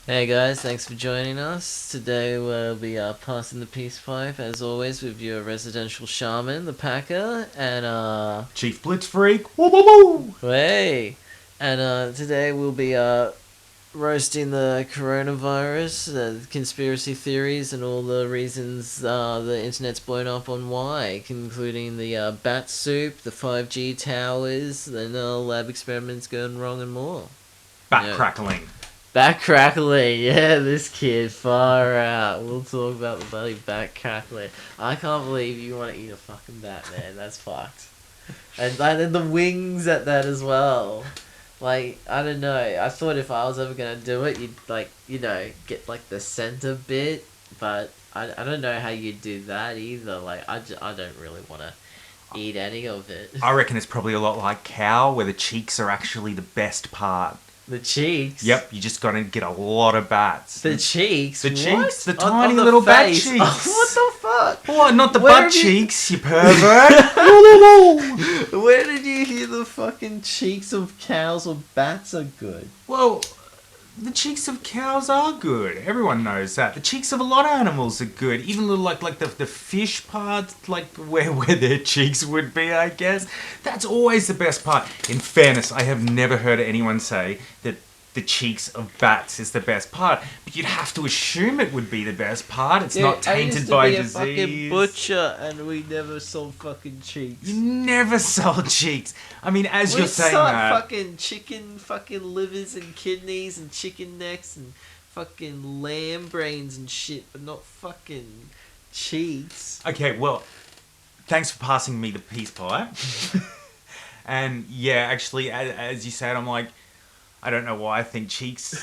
Hey guys, thanks for joining us. Today we'll be passing the peace pipe, as always, with your residential shaman, the Packer, and Chief Blitz Freak. Woo woo woo! hey, and today we'll be roasting the coronavirus, the conspiracy theories, and all the reasons the internet's blown up on why, including the bat soup, the 5G towers, and lab experiments going wrong, and more. Bat Yeah. crackling. Back crackling, yeah, this kid, far out. We'll talk about the bloody back crackling. I can't believe you want to eat a fucking bat, man. That's fucked. And then the wings at that as well. Like, I don't know. I thought if I was ever gonna do it, you'd, like, get, like, the center bit. But I don't know how you'd do that either. Like, I don't really want to eat any of it. I reckon it's probably a lot like cow, where the cheeks are actually the best part. The cheeks? Yep, you just gotta get a lot of bats. The cheeks? The What? cheeks, the On tiny the little bat face? cheeks. Oh, what the fuck? What? Not the Where butt have you- cheeks, you pervert. Woo woo woo! Where did you hear the fucking cheeks of cows or bats are good? Well, the cheeks of cows are good. Everyone knows that. The cheeks of a lot of animals are good. Even little like the fish part, like where their cheeks would be, I guess. That's always the best part. In fairness, I have never heard anyone say that the cheeks of bats is the best part. But you'd have to assume it would be the best part. It's not tainted by I used disease. to be a fucking butcher and we never sold fucking cheeks. You never sold cheeks. I mean, as We you're saying sold that. fucking chicken fucking livers and kidneys and chicken necks and fucking lamb brains and shit, but not fucking cheeks. Okay, well, thanks for passing me the peace pipe. And yeah, actually, as you said, I'm like, I don't know why I think cheeks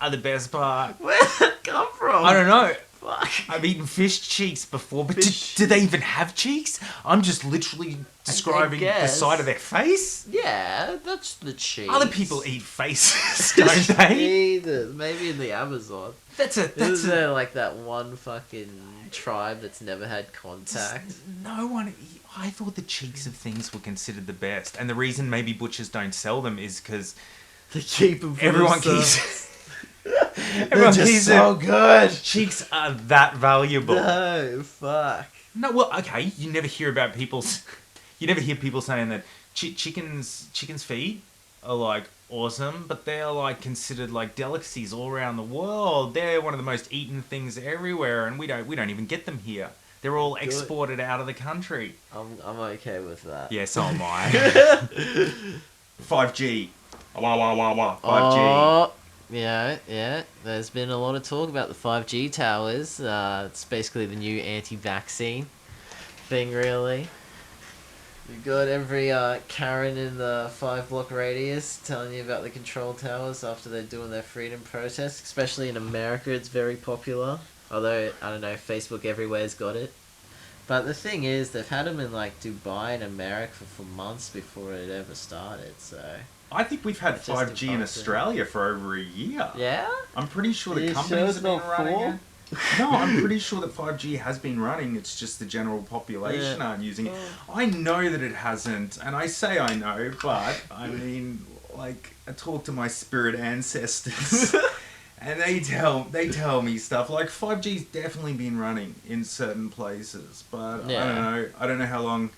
are the best part. Where did that come from? I don't know. Fuck. I've eaten fish cheeks before, but Fish. do they even have cheeks? I'm just literally describing the guess. side of their face. Yeah, that's the cheeks. Other people eat faces, don't they? Either. Maybe in the Amazon. That's Isn't a there like that one fucking tribe that's never had contact? no one. I thought the cheeks of things were considered the best, and the reason maybe butchers don't sell them is because They keep them for everyone themselves. keeps. They're Everyone just keeps so it. good. Cheeks are that valuable. No, fuck. No, well, okay. You never hear about people's. You never hear people saying that chickens' feet are like awesome, but they're like considered like delicacies all around the world. They're one of the most eaten things everywhere, and we don't even get them here. They're all exported out of the country. I'm okay with that. Yeah, so am I. 5G. Wah wah wah wah. 5G. Oh, yeah. There's been a lot of talk about the 5G towers. It's basically the new anti-vaccine thing, really. You got every Karen in the 5 block radius telling you about the control towers after they're doing their freedom protests. Especially in America, it's very popular. Although, I don't know, Facebook everywhere's got it. But the thing is, they've had them in like Dubai and America for months before it ever started, so... I think we've had Just 5G in impossible. Australia for over a year. Yeah? I'm pretty sure the Are you companies sure have it's been not running 4? it. No, I'm pretty sure that 5G has been running. It's just the general population Yeah. aren't using it. Oh. I know that it hasn't, and I say I know, but I mean, like, I talk to my spirit ancestors, and they tell me stuff like 5G's definitely been running in certain places, but Yeah. I don't know how long.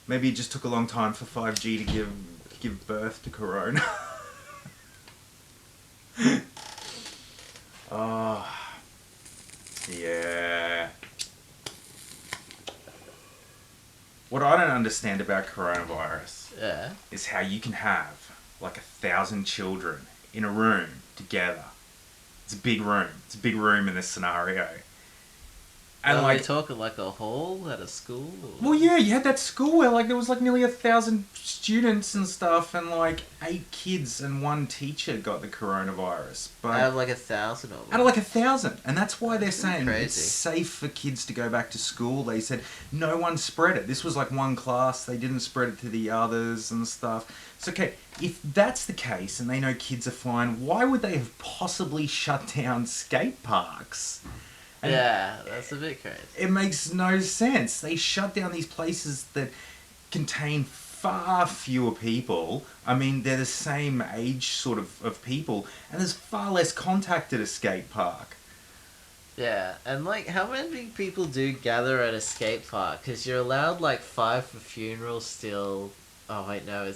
Maybe it just took a long time for 5G to give birth to Corona. Oh. Yeah. What I don't understand about coronavirus Yeah. is how you can have like 1,000 children in a room together. It's a big room. It's a big room in this scenario. And Are like, we talking like a hall at a school? Or... well, yeah, you had that school where like there was like nearly 1,000 students and stuff, and like 8 kids and 1 teacher got the coronavirus. But I have like 1,000 of them. out of like 1,000, and that's why they're saying Crazy. it's safe for kids to go back to school. They said no one spread it. This was like one class; they didn't spread it to the others and stuff. So okay, if that's the case, and they know kids are fine, why would they have possibly shut down skate parks? And Yeah, that's a bit crazy. it makes no sense. They shut down these places that contain far fewer people. I mean, they're the same age sort of people, and there's far less contact at a skate park. Yeah, and like, how many people do gather at a skate park? Because you're allowed like 5 for funerals still. Oh wait, no,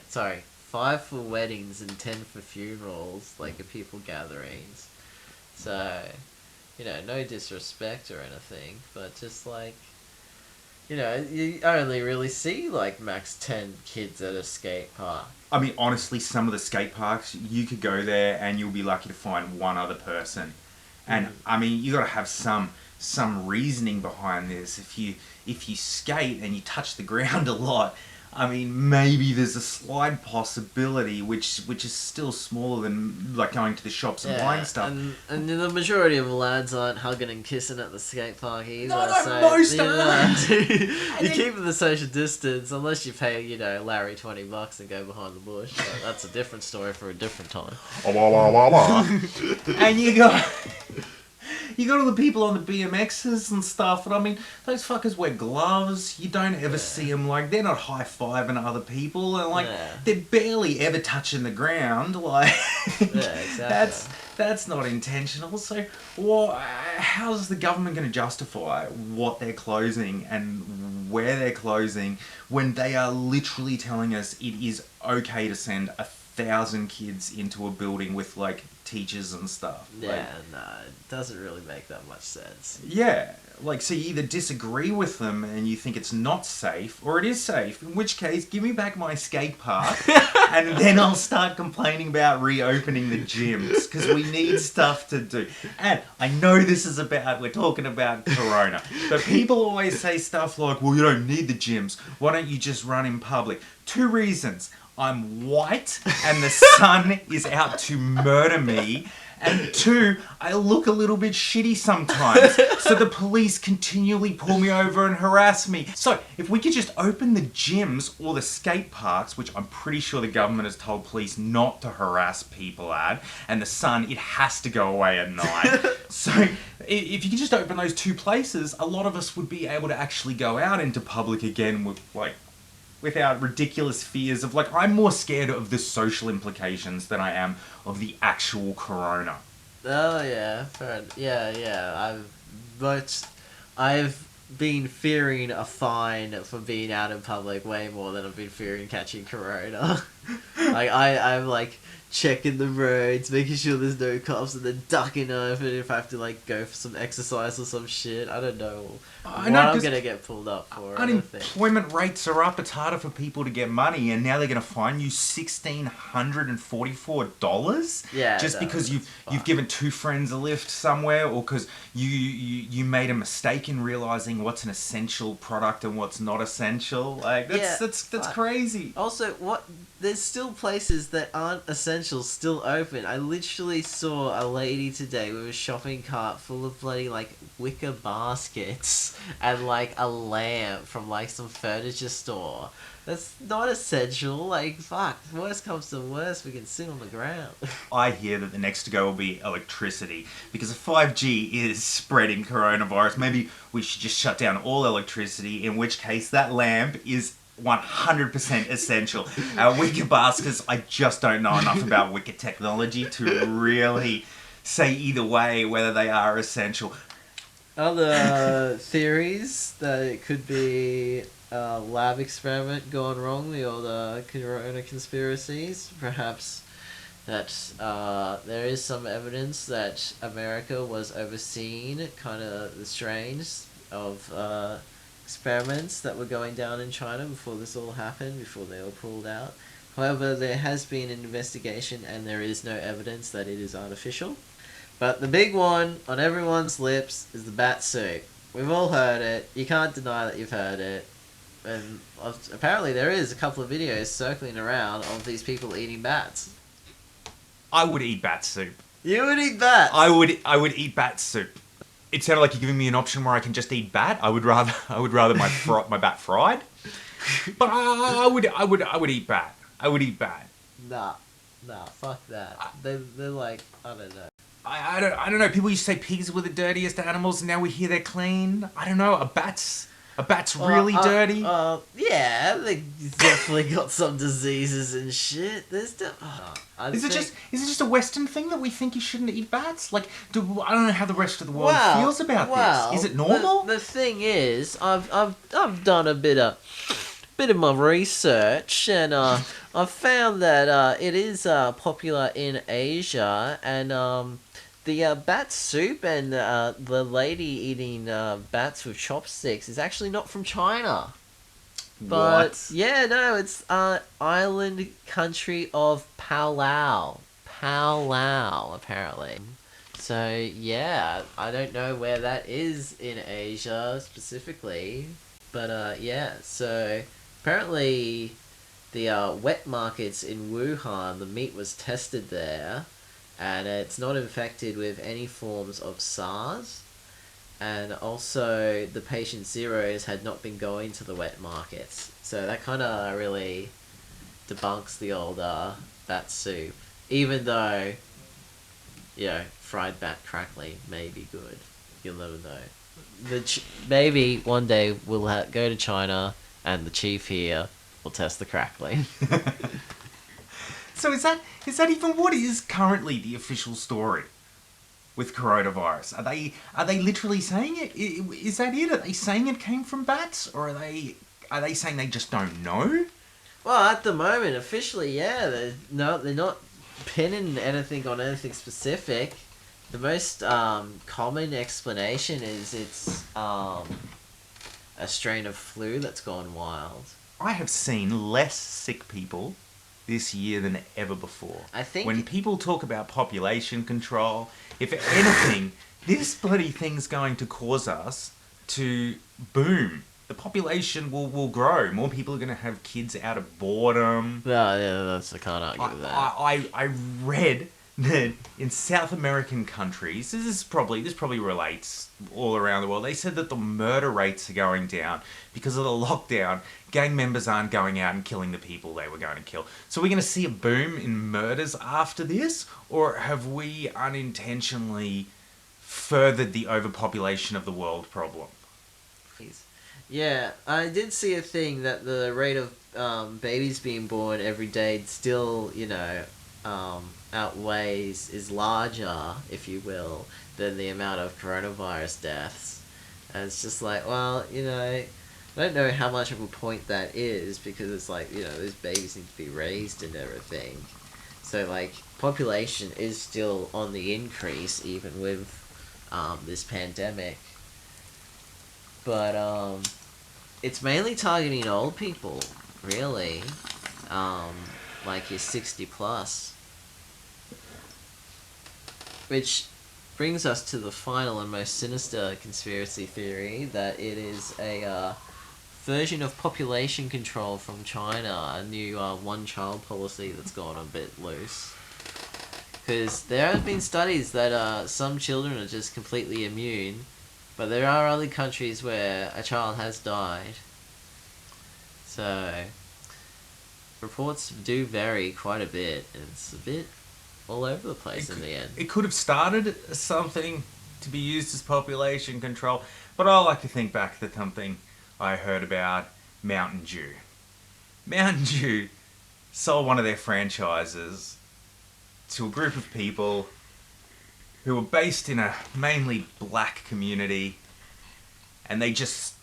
sorry, 5 for weddings and 10 for funerals. Like, of people gatherings. So, no disrespect or anything, but just like, you only really see like max 10 kids at a skate park. I mean, honestly, some of the skate parks, you could go there and you'll be lucky to find one other person. And I mean, you got to have some reasoning behind this. If you skate and you touch the ground a lot, I mean, maybe there's a slight possibility, which is still smaller than like going to the shops and buying stuff. And the majority of lads aren't hugging and kissing at the skate park either. No, so, most aren't. You keep the social distance unless you pay, Larry $20 and go behind the bush. But that's a different story for a different time. And you got all the people on the BMXs and stuff, and I mean, those fuckers wear gloves. You don't ever see them, like, they're not high-fiving other people, and, like, they're barely ever touching the ground, like, exactly. that's not intentional. So, how's the government going to justify what they're closing and where they're closing when they are literally telling us it is okay to send 1,000 kids into a building with, like, teachers and stuff? Yeah, it doesn't really make that much sense. Yeah, like, so you either disagree with them and you think it's not safe, or it is safe, in which case, give me back my skate park, and then I'll start complaining about reopening the gyms, because we need stuff to do. And I know we're talking about Corona, but people always say stuff like, well, you don't need the gyms, why don't you just run in public? 2 reasons. I'm white and the sun is out to murder me. And 2, I look a little bit shitty sometimes. So the police continually pull me over and harass me. So if we could just open the gyms or the skate parks, which I'm pretty sure the government has told police not to harass people at, and the sun, it has to go away at night. So if you could just open those 2 places, a lot of us would be able to actually go out into public again without ridiculous fears of, like, I'm more scared of the social implications than I am of the actual corona. Oh yeah, fair. Yeah. I've been fearing a fine for being out in public way more than I've been fearing catching corona. Like I'm like checking the roads, making sure there's no cops, and then ducking over if I have to like go for some exercise or some shit. I don't know what I'm gonna get pulled up for. Unemployment rates are up. It's harder for people to get money, and now they're gonna fine you $1,644. Yeah, just because you've given 2 friends a lift somewhere, or because you made a mistake in realizing what's an essential product and what's not essential. Like that's crazy. Also, there's still places that aren't essential still open. I literally saw a lady today with a shopping cart full of bloody like wicker baskets and like a lamp from like some furniture store. That's not essential. Like, fuck, worst comes to worst, we can sit on the ground. I hear that the next to go will be electricity, because if 5G is spreading coronavirus, maybe we should just shut down all electricity, in which case that lamp is 100% essential. Wicker baskets, I just don't know enough about wicker technology to really say either way whether they are essential. Other theories that it could be a lab experiment gone wrong, the old corona conspiracies. Perhaps that there is some evidence that America was overseeing kind of the strains of experiments that were going down in China before this all happened, before they all pulled out. However, there has been an investigation and there is no evidence that it is artificial. But the big one on everyone's lips is the bat soup. We've all heard it. You can't deny that you've heard it. And apparently there is a couple of videos circling around of these people eating bats. I would eat bat soup. You would eat bats? I would eat bat soup. It sounded like you're giving me an option where I can just eat bat. I would rather my bat fried. But I would eat bat. I would eat bat. Nah, fuck that. They're like, I don't know. I don't know. People used to say pigs were the dirtiest animals, and now we hear they're clean. I don't know. A bat's Are bats really dirty? Yeah, they definitely got some diseases and shit. Is it just a Western thing that we think you shouldn't eat bats? Like, I don't know how the rest of the world feels about this. Is it normal? The thing is, I've done a bit of my research, and I've found that it is popular in Asia, and the bat soup and the lady eating bats with chopsticks is actually not from China. But What? yeah, no, it's island country of Palau. Palau, apparently. So yeah, I don't know where that is in Asia specifically, but yeah. So apparently, the wet markets in Wuhan, the meat was tested there, and it's not infected with any forms of SARS. And also, the patient zeros had not been going to the wet markets. So that kind of really debunks the old bat soup. Even though, fried bat crackling may be good. You'll never know. Maybe one day we'll go to China and the chief here will test the crackling. So is that even what is currently the official story with coronavirus? Are they literally saying it? Is that it? Are they saying it came from bats, or are they saying they just don't know? Well, at the moment, officially, yeah, they're not pinning anything on anything specific. The most common explanation is it's a strain of flu that's gone wild. I have seen less sick people this year than ever before. I think when people talk about population control, if anything, this bloody thing's going to cause us to boom. The population will grow. More people are going to have kids out of boredom. Yeah, I can't argue with that. I read that in South American countries, this probably relates all around the world. They said that the murder rates are going down because of the lockdown. Gang members aren't going out and killing the people they were going to kill. So we're going to see a boom in murders after this, or have we unintentionally furthered the overpopulation of the world problem? Please. Yeah, I did see a thing that the rate of babies being born every day still, is larger, if you will, than the amount of coronavirus deaths. And it's just like, well, I don't know how much of a point that is, because it's like, those babies need to be raised and everything. So, like, population is still on the increase, even with this pandemic. But it's mainly targeting old people, really. Like your 60 plus. Which brings us to the final and most sinister conspiracy theory, that it is a version of population control from China, a new one-child policy that's gone a bit loose. Because there have been studies that some children are just completely immune, but there are other countries where a child has died. So, reports do vary quite a bit, and it's a bit all over the place in the end. It could have started as something to be used as population control, but I like to think back to something I heard about Mountain Dew. Mountain Dew sold one of their franchises to a group of people who were based in a mainly black community, and they just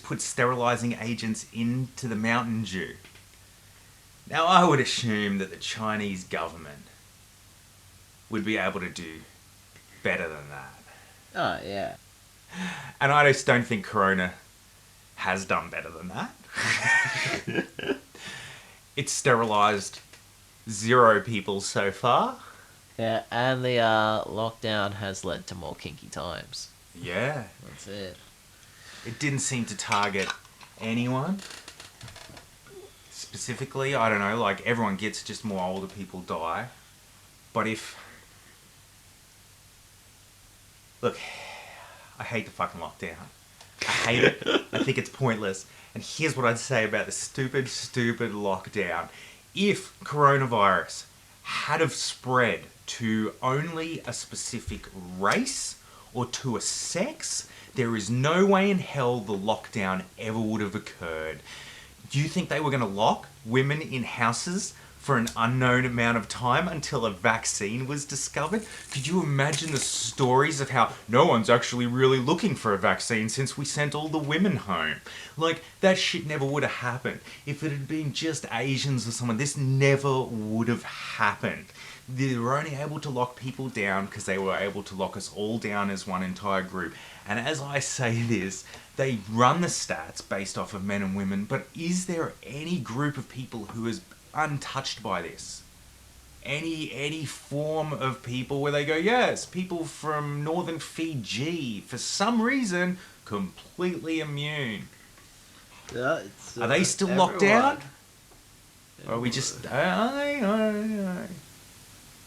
put sterilizing agents into the Mountain Dew. Now, I would assume that the Chinese government would be able to do better than that. Oh, yeah. And I just don't think Corona has done better than that. It's sterilized 0 people so far. Yeah, and the lockdown has led to more kinky times. Yeah. That's it. It didn't seem to target anyone. Specifically, I don't know, like everyone gets, just more older people die. But look, I hate the fucking lockdown. I hate it. I think it's pointless. And here's what I'd say about the stupid lockdown. If coronavirus had have spread to only a specific race or to a sex, there is no way in hell the lockdown ever would have occurred. Do you think they were going to lock women in houses for an unknown amount of time until a vaccine was discovered? Could you imagine the stories of how no one's actually really looking for a vaccine since we sent all the women home? Like, that shit never would have happened. If it had been just Asians or someone, this never would have happened. They were only able to lock people down because they were able to lock us all down as one entire group. And as I say this, they run the stats based off of men and women, but is there any group of people who is untouched by this? Any form of people where they go, yes, people from northern Fiji, for some reason, completely immune. Yeah, it's, Are they still everyone. locked down? Or are we just...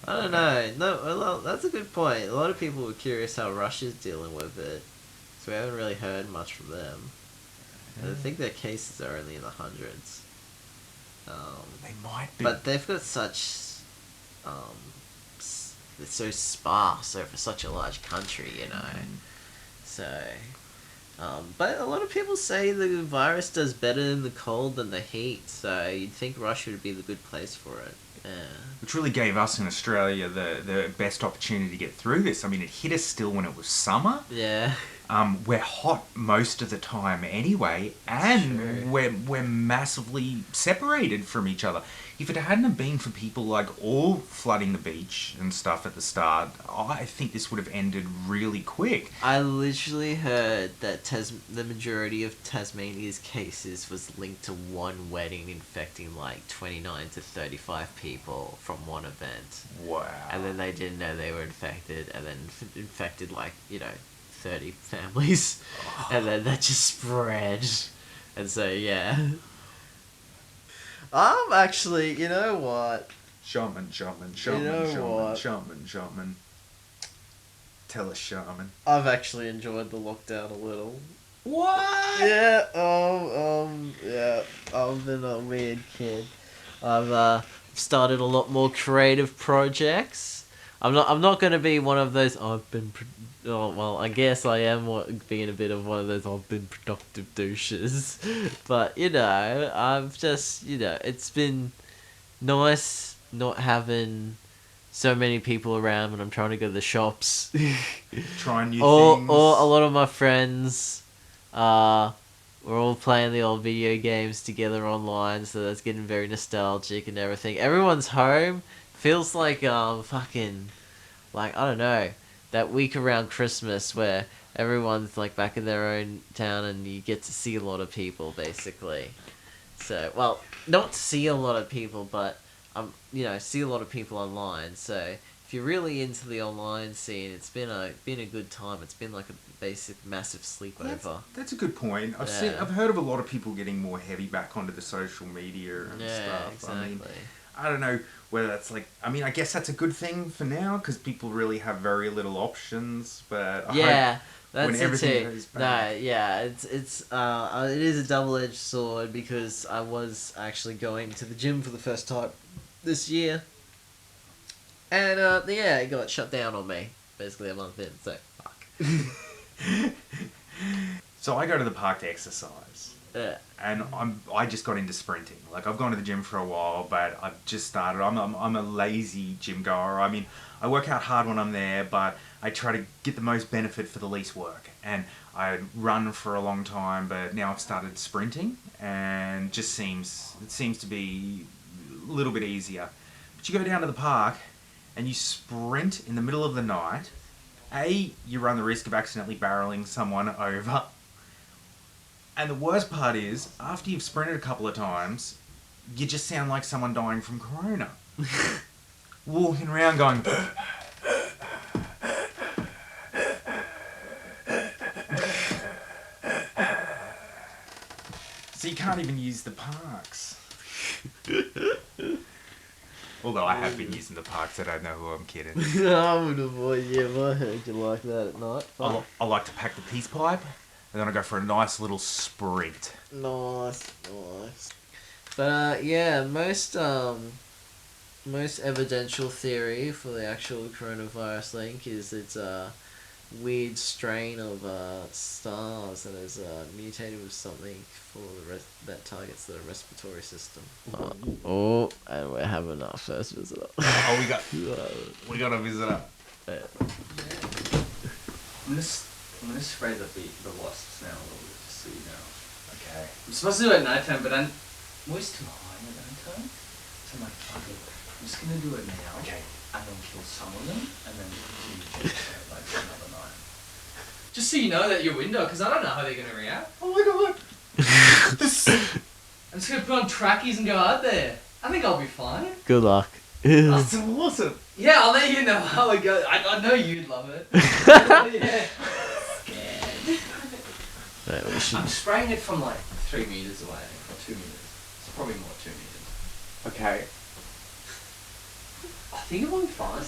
I don't know. No, well, that's a good point. A lot of people were curious how Russia's dealing with it, so we haven't really heard much from them. I think their cases are only in the hundreds. They might be. But they've got such, it's so sparse over such a large country, you know. So, but a lot of people say the virus does better in the cold than the heat, so you'd think Russia would be the good place for it. Yeah. Which really gave us in Australia the best opportunity to get through this. I mean, it hit us still when it was summer. Yeah. We're hot most of the time anyway, and True. we're massively separated from each other. If it hadn't have been for people like all flooding the beach and stuff at the start, I think this would have ended really quick. I literally heard that the majority of Tasmania's cases was linked to one wedding infecting like 29 to 35 people from one event. Wow. And then they didn't know they were infected, and then infected like, 30 families. And then that just spread. And so, yeah. I'm actually, you know what? Shaman. what? Shaman. Tell us, Shaman. I've actually enjoyed the lockdown a little. What? Yeah, yeah, I've been a weird kid. I've started a lot more creative projects. I'm not going to be one of those, I guess I am being a bit of one of those I've been productive douches. But, I've just, it's been nice not having so many people around when I'm trying to go to the shops. Trying new Or things. a lot of my friends, we're all playing the old video games together online, so that's getting very nostalgic and everything. Everyone's home. Feels like, fucking, like, I don't know, that week around Christmas where everyone's, like, back in their own town and you get to see a lot of people, basically. So, well, not see a lot of people, but, see a lot of people online. So, if you're really into the online scene, it's been a good time. It's been like a basic massive sleepover. That's a good point. Yeah. I've heard of a lot of people getting more heavy back onto the social media and stuff. Exactly. I mean, I don't know whether that's like... I mean, I guess that's a good thing for now because people really have very little options. But I hope that's when it everything too. goes back... No, yeah, it is a double-edged sword because I was actually going to the gym for the first time this year, and it got shut down on me basically a month in. So fuck. So I go to the park to exercise. Yeah. And I just got into sprinting. Like, I've gone to the gym for a while, but I've just started. I'm a lazy gym goer. I mean, I work out hard when I'm there, but I try to get the most benefit for the least work. And I run for a long time, but now I've started sprinting, and it seems to be a little bit easier. But you go down to the park, and you sprint in the middle of the night. You run the risk of accidentally barreling someone over. And the worst part is, after you've sprinted a couple of times, you just sound like someone dying from corona. Walking around going... So you can't even use the parks. Although I have been using the parks, I don't know who I'm kidding. I would avoid you if I heard you like that at night. I like to pack the peace pipe, and then I go for a nice little sprint. Nice. But most evidential theory for the actual coronavirus link is it's weird strain of SARS that is mutated with something for that targets the respiratory system. And we're having our first visitor. Oh, we got a visitor. Yeah. I'm gonna spray the wasps now a little bit, just so you know. Okay. I'm supposed to do it at nighttime, but I'm always too high at nighttime. So I'm like, fuck it. I'm just gonna do it now. Okay. And then kill some of them, and then continue to like for another night. Just so you know that your window, because I don't know how they're gonna react. Oh my god. This. I'm just gonna put on trackies and go out there. I think I'll be fine. Good luck. That's awesome. Yeah, I'll let you know how it goes. I know you'd love it. Yeah. Scared. Right, we should... I'm spraying it from like 3 meters away, or 2 meters. It's probably more 2 meters. Okay. I think it will be fine.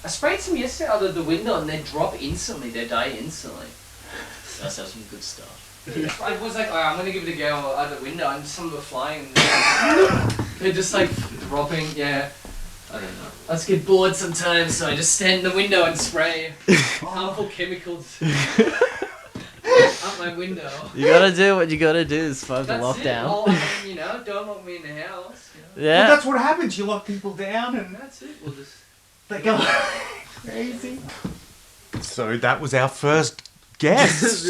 I sprayed some yesterday out of the window and they drop instantly. They die instantly. That's some good stuff. I was like, alright, I'm gonna give it a go out the window, and some of them are flying. And they're just like dropping. Yeah. I don't know. I just get bored sometimes, so I just stand in the window and spray harmful chemicals out my window. You gotta do what you gotta do is fucking That's lockdown. it. Well, I mean, don't lock me in the house. Yeah. Well, that's what happens. You lock people down and That's it. We'll just. they go crazy. So that was our first guest.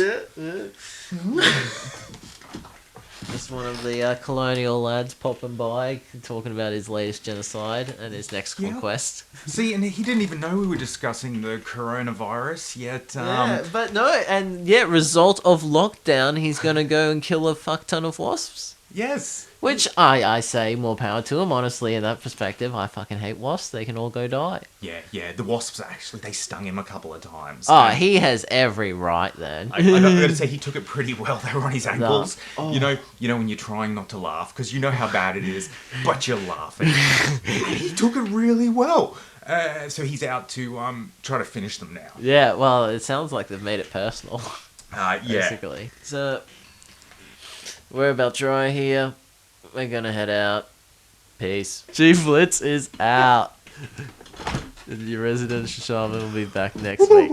Just one of the colonial lads popping by, talking about his latest genocide and his next Yeah. conquest. See, and he didn't even know we were discussing the coronavirus yet. Yeah, but no, and yeah, result of lockdown, he's gonna go and kill a fuck ton of wasps. Yes. Which I say more power to him, honestly, in that perspective. I fucking hate wasps. They can all go die. Yeah. The wasps actually, they stung him a couple of times. Oh, And he has every right then. I gotta say, he took it pretty well. They were on his ankles. Oh. You know when you're trying not to laugh because you know how bad it is, but you're laughing. And he took it really well. So he's out to try to finish them now. Yeah, well, it sounds like they've made it personal, Yeah. basically. So, we're about dry here. We're gonna head out. Peace. Chief Blitz is out. Your resident shaman will be back next week.